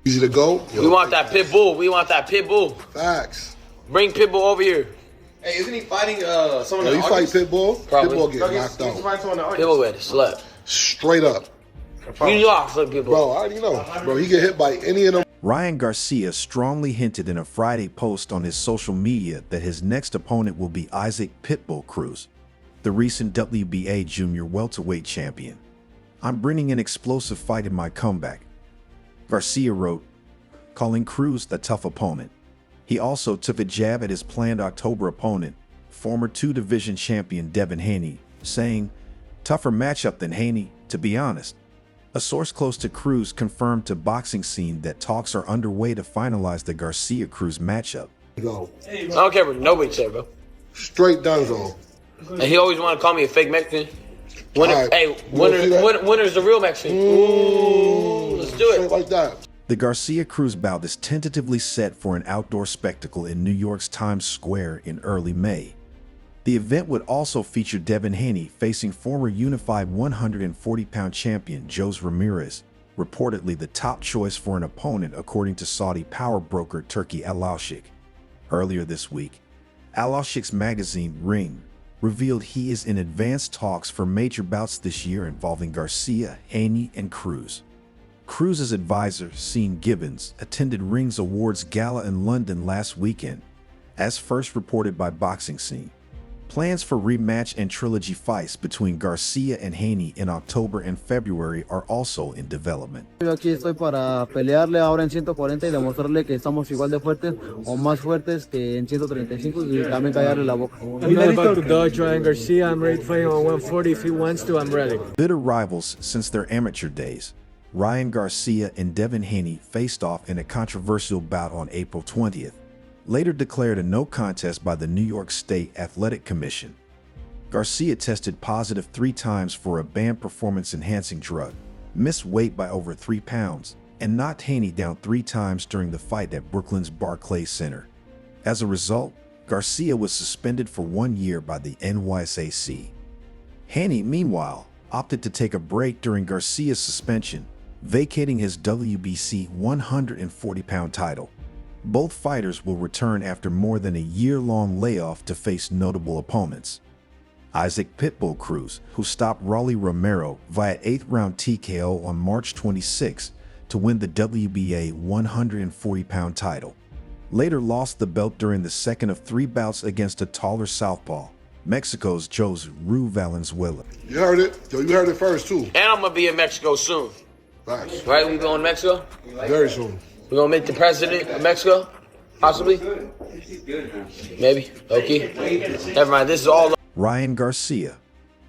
Easy to go. We want that pit bull. We want that pit bull. Facts. Bring pit bull over here. Hey, isn't he fighting someone? You fight Pitbull? Probably. Pitbull get knocked out. Pitbull ready. Slept. Straight up. You know I slept Pitbull. Bro, I already know. Bro, he get hit by any of them. Ryan Garcia strongly hinted in a Friday post on his social media that his next opponent will be Isaac Pitbull Cruz, the recent WBA junior welterweight champion. "I'm bringing an explosive fight in my comeback," Garcia wrote, calling Cruz the tough opponent. He also took a jab at his planned October opponent, former two-division champion Devin Haney, saying, "Tougher matchup than Haney, to be honest." A source close to Cruz confirmed to Boxing Scene that talks are underway to finalize the Garcia-Cruz matchup. Go. I don't care what nobody said, bro. Straight donezo. And he always want to call me a fake Mexican. Winner, Right. hey, winner's the real Mexican. Ooh, let's do Straight it. like that. The Garcia-Cruz bout is tentatively set for an outdoor spectacle in New York's Times Square in early May. The event would also feature Devin Haney facing former unified 140-pound champion Jose Ramirez, reportedly the top choice for an opponent according to Saudi power broker Turki Al-Ashik. Earlier this week, Al-Ashik's magazine Ring revealed he is in advanced talks for major bouts this year involving Garcia, Haney, and Cruz. Cruz's advisor, Sean Gibbons, attended Ring's awards gala in London last weekend, as first reported by Boxing Scene. Plans for rematch and trilogy fights between Garcia and Haney in October and February are also in development. Yo aquí estoy para pelearle ahora en 140 y demostrarle que estamos igual de fuertes o más fuertes que en 135 y también callarle la boca. I'm not about to dodge Ryan Garcia. I'm ready to fight him on 140 if he wants to. I'm ready. Bitter rivals since their amateur days, Ryan Garcia and Devin Haney faced off in a controversial bout on April 20th, later declared a no contest by the New York State Athletic Commission. Garcia tested positive 3 times for a banned performance-enhancing drug, missed weight by over 3 pounds, and knocked Haney down 3 times during the fight at Brooklyn's Barclays Center. As a result, Garcia was suspended for 1 year by the NYSAC. Haney, meanwhile, opted to take a break during Garcia's suspension, vacating his WBC 140-pound title. Both fighters will return after more than a year-long layoff to face notable opponents. Isaac Pitbull Cruz, who stopped Rolly Romero via 8th-round TKO on March 26 to win the WBA 140-pound title, later lost the belt during the second of 3 bouts against a taller southpaw, Mexico's Jose Valenzuela. You heard it. Yo, you heard it first, too. And I'm going to be in Mexico soon. Facts. Right? We going to Mexico? Very soon. We're going to meet the president of Mexico? Possibly? Maybe. Okay. Never mind. This is all. Ryan Garcia,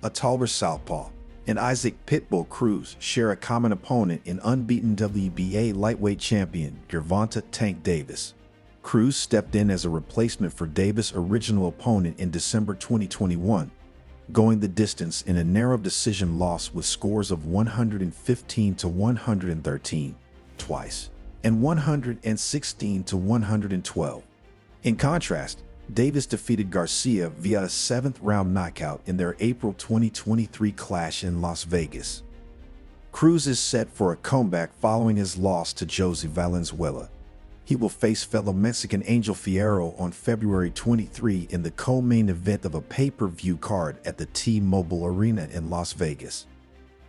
a taller southpaw, and Isaac Pitbull Cruz share a common opponent in unbeaten WBA lightweight champion Gervonta Tank Davis. Cruz stepped in as a replacement for Davis' original opponent in December 2021, going the distance in a narrow decision loss with scores of 115 to 113 twice and 116 to 112. In contrast, Davis defeated Garcia via a 7th-round knockout in their April 2023 clash in Las Vegas. Cruz is set for a comeback following his loss to Jose Valenzuela. He will face fellow Mexican Angel Fierro on February 23 in the co-main event of a pay-per-view card at the T-Mobile Arena in Las Vegas.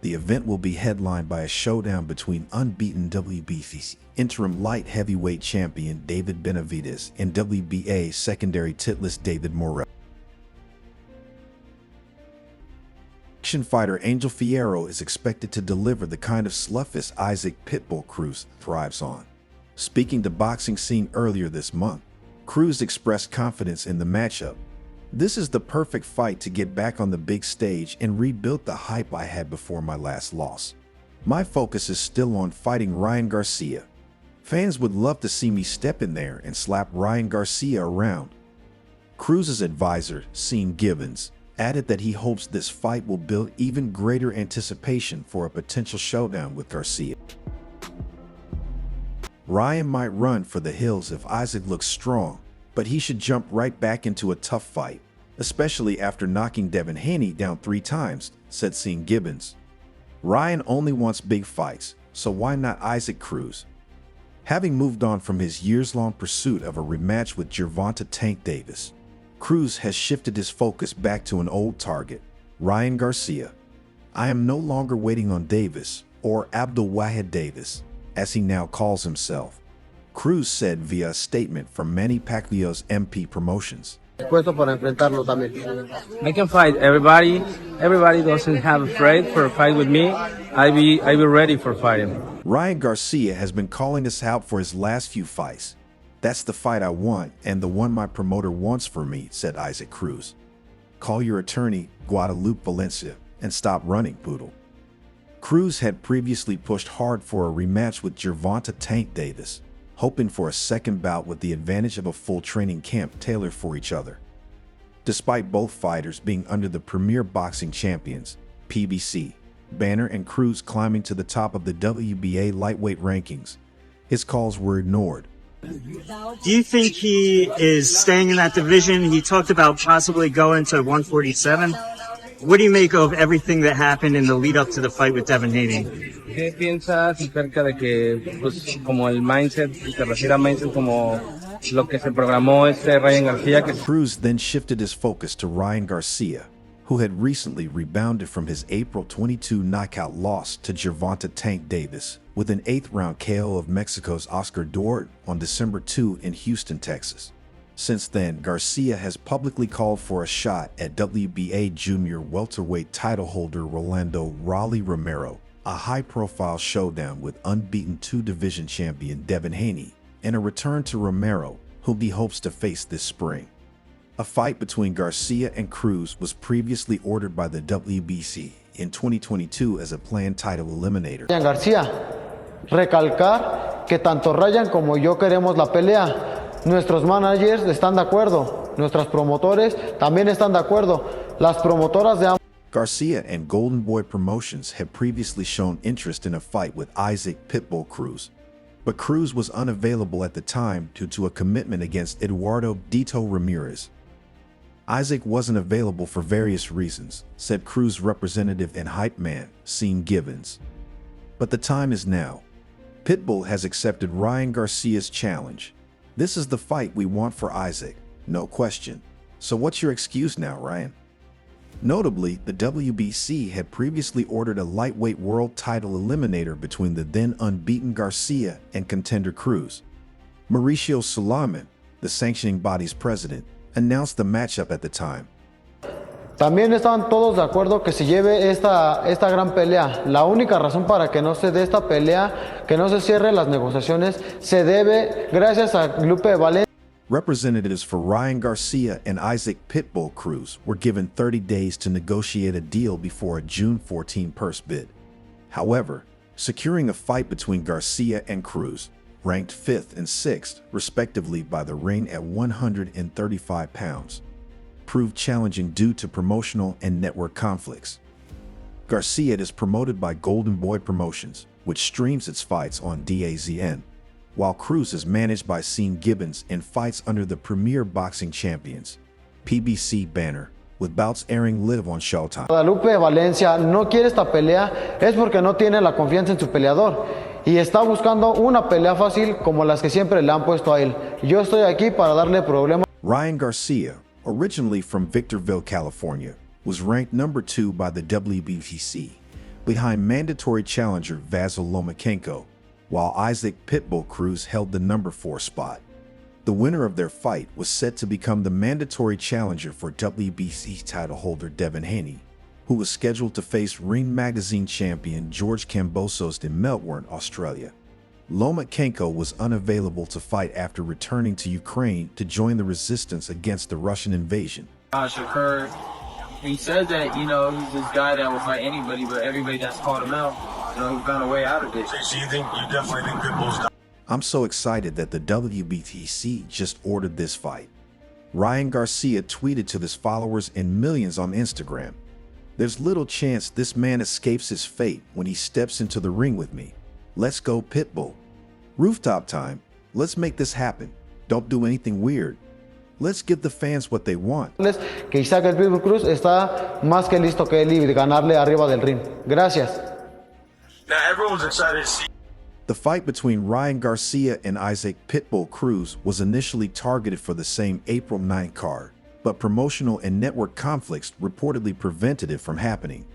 The event will be headlined by a showdown between unbeaten WBC interim light heavyweight champion David Benavidez and WBA secondary titless David Morrell. Action fighter Angel Fierro is expected to deliver the kind of slugfest Isaac Pitbull Cruz thrives on. Speaking to Boxing Scene earlier this month, Cruz expressed confidence in the matchup. "This is the perfect fight to get back on the big stage and rebuild the hype I had before my last loss. My focus is still on fighting Ryan Garcia. Fans would love to see me step in there and slap Ryan Garcia around." Cruz's advisor, Sean Gibbons, added that he hopes this fight will build even greater anticipation for a potential showdown with Garcia. Ryan might run for the hills if Isaac looks strong, but he should jump right back into a tough fight, especially after knocking Devin Haney down 3 times, said Sean Gibbons. Ryan only wants big fights, so why not Isaac Cruz? Having moved on from his years-long pursuit of a rematch with Gervonta "Tank" Davis, Cruz has shifted his focus back to an old target, Ryan Garcia. "I am no longer waiting on Davis, or Abdul Wahid Davis, as he now calls himself," Cruz said via a statement from Manny Pacquiao's MP Promotions. Puesto para enfrentarlo también. I can fight everybody. Everybody doesn't have afraid for a fight with me. I be ready for fighting. Ryan Garcia has been calling us out for his last few fights. "That's the fight I want and the one my promoter wants for me," said Isaac Cruz. "Call your attorney, Guadalupe Valencia, and stop running, poodle." Cruz had previously pushed hard for a rematch with Gervonta "Tank" Davis, hoping for a second bout with the advantage of a full training camp tailored for each other. Despite both fighters being under the premier boxing champions, PBC, Banner and Cruz climbing to the top of the WBA lightweight rankings, his calls were ignored. Do you think he is staying in that division? He talked about possibly going to 147. What do you make of everything that happened in the lead up to the fight with Devin Haney? ¿Qué piensas acerca de que, pues, como el mindset, se refiere a mindset como lo que se programó Ryan Garcia? Cruz then shifted his focus to Ryan Garcia, who had recently rebounded from his April 22 knockout loss to Gervonta "Tank" Davis with an 8th-round KO of Mexico's Oscar Duarte on December 2 in Houston, Texas. Since then, Garcia has publicly called for a shot at WBA junior welterweight title holder Rolando "Raleigh" Romero, a high-profile showdown with unbeaten 2-division champion Devin Haney, and a return to Romero, whom he hopes to face this spring. A fight between Garcia and Cruz was previously ordered by the WBC in 2022 as a planned title eliminator. Ryan Garcia, recalcar que tanto Ryan como yo queremos la pelea. Nuestros managers están de acuerdo, nuestros promotores también están de acuerdo. Las promotoras de ambos. Garcia and Golden Boy Promotions had previously shown interest in a fight with Isaac "Pitbull" Cruz, but Cruz was unavailable at the time due to a commitment against Eduardo "Dito" Ramirez. Isaac wasn't available for various reasons, said Cruz representative and hype man, Sean Gibbons. But the time is now. Pitbull has accepted Ryan Garcia's challenge. "This is the fight we want for Isaac, no question. So what's your excuse now, Ryan?" Notably, the WBC had previously ordered a lightweight world title eliminator between the then unbeaten Garcia and contender Cruz. Mauricio Sulaimán, the sanctioning body's president, announced the matchup at the time. También estaban todos de acuerdo que se lleve esta gran pelea. La única razón para que no se dé esta pelea, que no se cierren las negociaciones, se debe gracias a Lupe Valencia. Representatives for Ryan Garcia and Isaac "Pitbull" Cruz were given 30 days to negotiate a deal before a June 14 purse bid. However, securing a fight between Garcia and Cruz, ranked 5th and 6th, respectively, by the ring at 135 pounds, proved challenging due to promotional and network conflicts. Garcia is promoted by Golden Boy Promotions, which streams its fights on DAZN, while Cruz is managed by Sean Gibbons and fights under the Premier Boxing Champions, PBC banner, with bouts airing live on Showtime. Guadalupe Valencia no quiere esta pelea es porque no tiene la confianza en su peleador y está buscando una pelea fácil como las que siempre le han puesto a él. Yo estoy aquí para darle problemas. Ryan Garcia, originally from Victorville, California, was ranked number 2 by the WBC, behind mandatory challenger Vasyl Lomachenko, while Isaac "Pitbull" Cruz held the number 4 spot. The winner of their fight was set to become the mandatory challenger for WBC title holder Devin Haney, who was scheduled to face Ring Magazine champion George Kambosos in Melbourne, Australia. Lomachenko was unavailable to fight after returning to Ukraine to join the resistance against the Russian invasion. Occurred. He says that, he's this guy that will fight anybody, but everybody that's called him out, he's gone away out of this. So you definitely think Pitbull's done? I'm so excited that the WBTC just ordered this fight. Ryan Garcia tweeted to his followers and millions on Instagram, "There's little chance this man escapes his fate when he steps into the ring with me. Let's go Pitbull. Rooftop time. Let's make this happen. Don't do anything weird. Let's give the fans what they want." Que Isaac "el Pitbull" Cruz está más que listo que él y ganarle arriba del ring. Gracias. Now everyone's excited to see. The fight between Ryan Garcia and Isaac Pitbull Cruz was initially targeted for the same April 9th card, but promotional and network conflicts reportedly prevented it from happening.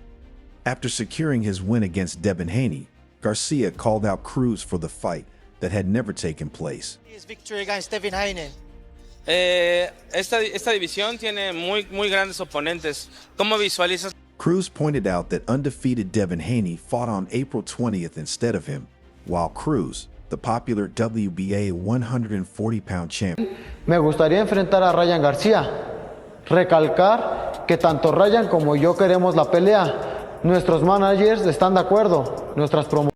After securing his win against Devin Haney, Garcia called out Cruz for the fight that had never taken place. His victory against Devin Haney. Esta división tiene muy grandes oponentes. ¿Cómo visualizas? Cruz pointed out that undefeated Devin Haney fought on April 20th instead of him, while Cruz, the popular WBA 140-pound champion, Me gustaría enfrentar a Ryan García. Recalcar que tanto Ryan como yo queremos la pelea. Nuestros managers están de acuerdo. Nuestras promociones